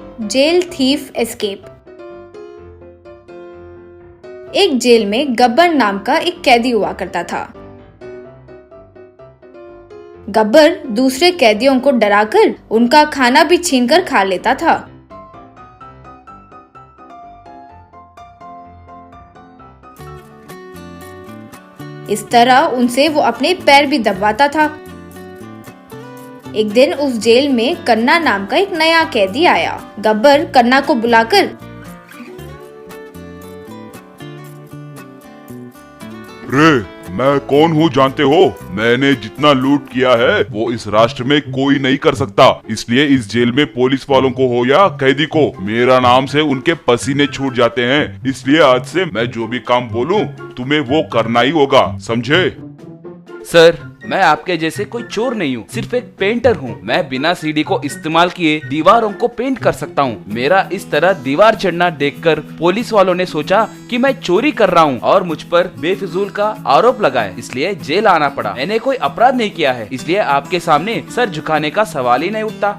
Jail thief escape. एक jail में गब्बर नाम का एक कैदी हुआ करता था। गब्बर दूसरे कैदियों को डराकर उनका खाना भी छीनकर खा लेता था। इस तरह उनसे वो अपने पैर भी दबवाता था। एक दिन उस जेल में कन्ना नाम का एक नया कैदी आया। गब्बर कन्ना को बुलाकर, रे, मैं कौन हूँ जानते हो? मैंने जितना लूट किया है वो इस राष्ट्र में कोई नहीं कर सकता। इसलिए इस जेल में पुलिस वालों को हो या कैदी को, मेरा नाम से उनके पसीने छूट जाते हैं। इसलिए आज से मैं जो भी काम बोलूँ तुम्हें वो करना ही होगा, समझे? सर, मैं आपके जैसे कोई चोर नहीं हूँ, सिर्फ एक पेंटर हूँ। मैं बिना सीढ़ी को इस्तेमाल किए दीवारों को पेंट कर सकता हूँ। मेरा इस तरह दीवार चढ़ना देखकर पुलिस वालों ने सोचा कि मैं चोरी कर रहा हूँ और मुझ पर बेफिजूल का आरोप लगाया, इसलिए जेल आना पड़ा। मैंने कोई अपराध नहीं किया है, इसलिए आपके सामने सर झुकाने का सवाल ही नहीं उठता।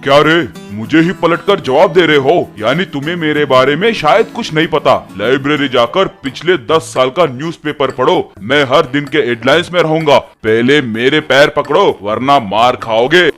क्या रे, मुझे ही पलटकर जवाब दे रहे हो? यानी तुम्हें मेरे बारे में शायद कुछ नहीं पता। लाइब्रेरी जाकर पिछले 10 साल का न्यूज़पेपर पढ़ो। मैं हर दिन के हेडलाइंस में रहूंगा। पहले मेरे पैर पकड़ो वरना मार खाओगे।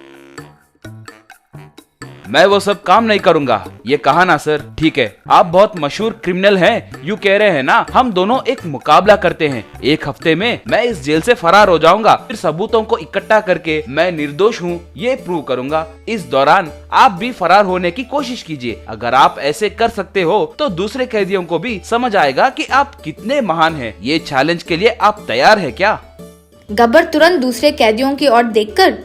मैं वो सब काम नहीं करूंगा। ये कहा ना सर। ठीक है, आप बहुत मशहूर क्रिमिनल हैं, यूँ कह रहे हैं ना। हम दोनों एक मुकाबला करते हैं। एक हफ्ते में मैं इस जेल से फरार हो जाऊंगा, फिर सबूतों को इकट्ठा करके मैं निर्दोष हूँ ये प्रूव करूंगा। इस दौरान आप भी फरार होने की कोशिश कीजिए। अगर आप ऐसे कर सकते हो तो दूसरे कैदियों को भी समझ आएगा कि आप कितने महान हैं। ये चैलेंज के लिए आप तैयार है क्या? गब्बर तुरंत दूसरे कैदियों की ओर देखकर,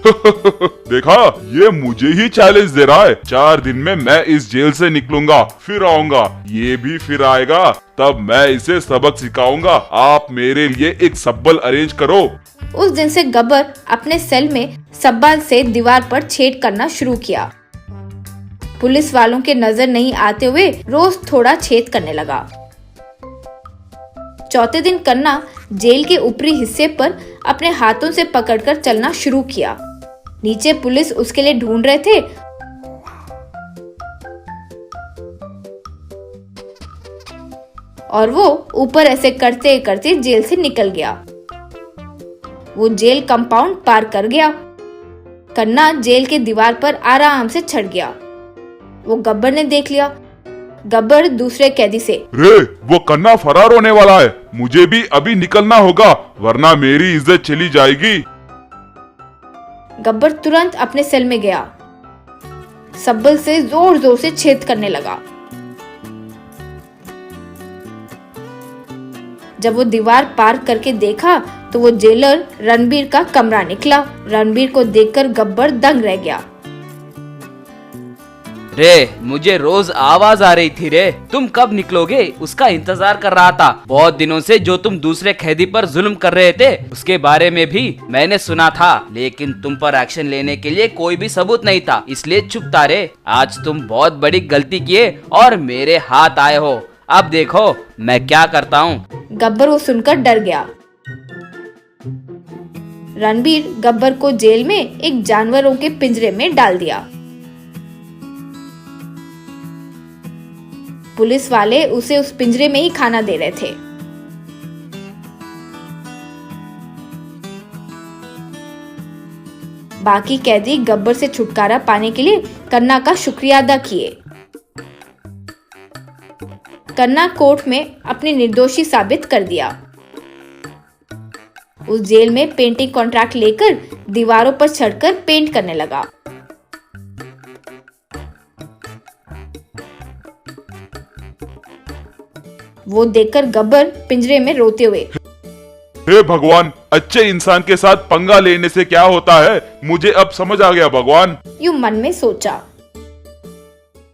देखा, ये मुझे ही चैलेंज दे रहा है। 4 दिन में मैं इस जेल से निकलूंगा, फिर आऊंगा। ये भी फिर आएगा, तब मैं इसे सबक सिखाऊंगा। आप मेरे लिए एक सब्बल अरेंज करो। उस दिन से गब्बर अपने सेल में सब्बल से दीवार पर छेद करना शुरू किया। पुलिस वालों के नजर नहीं आते हुए रोज थोड़ा छेद करने लगा। चौथे दिन कन्ना जेल के ऊपरी हिस्से पर अपने हाथों से पकड़कर चलना शुरू किया। नीचे पुलिस उसके लिए ढूंढ रहे थे। और वो ऊपर ऐसे करते करते जेल से निकल गया। वो जेल कंपाउंड पार कर गया। कन्ना जेल के दीवार पर आराम से चढ़ गया। वो गब्बर ने देख लिया। गब्बर दूसरे कैदी से, रे, वो कन्ना फरार होने वाला है। मुझे भी अभी निकलना होगा वरना मेरी इज्जत चली जाएगी। गब्बर तुरंत अपने सेल में गया। सब्बल से जोर जोर से छेद करने लगा। जब वो दीवार पार करके देखा तो वो जेलर रणबीर का कमरा निकला। रणबीर को देखकर गब्बर दंग रह गया। रे, मुझे रोज आवाज आ रही थी। रे, तुम कब निकलोगे उसका इंतजार कर रहा था। बहुत दिनों से जो तुम दूसरे कैदी पर जुल्म कर रहे थे उसके बारे में भी मैंने सुना था, लेकिन तुम पर एक्शन लेने के लिए कोई भी सबूत नहीं था, इसलिए चुप था। रे, आज तुम बहुत बड़ी गलती किए और मेरे हाथ आए हो। अब देखो मैं क्या करता हूँ। गब्बर वो सुनकर डर गया। रणबीर गब्बर को जेल में एक जानवरों के पिंजरे में डाल दिया। पुलिस वाले उसे उस पिंजरे में ही खाना दे रहे थे। बाकी कैदी गब्बर से छुटकारा पाने के लिए कन्ना का शुक्रिया अदा किए। कन्ना कोर्ट में अपनी निर्दोषी साबित कर दिया। उस जेल में पेंटिंग कॉन्ट्रैक्ट लेकर दीवारों पर चढ़कर पेंट करने लगा। वो देखकर गब्बर पिंजरे में रोते हुए, हे भगवान, अच्छे इंसान के साथ पंगा लेने से क्या होता है? मुझे अब समझ आ गया भगवान। यूं मन में सोचा।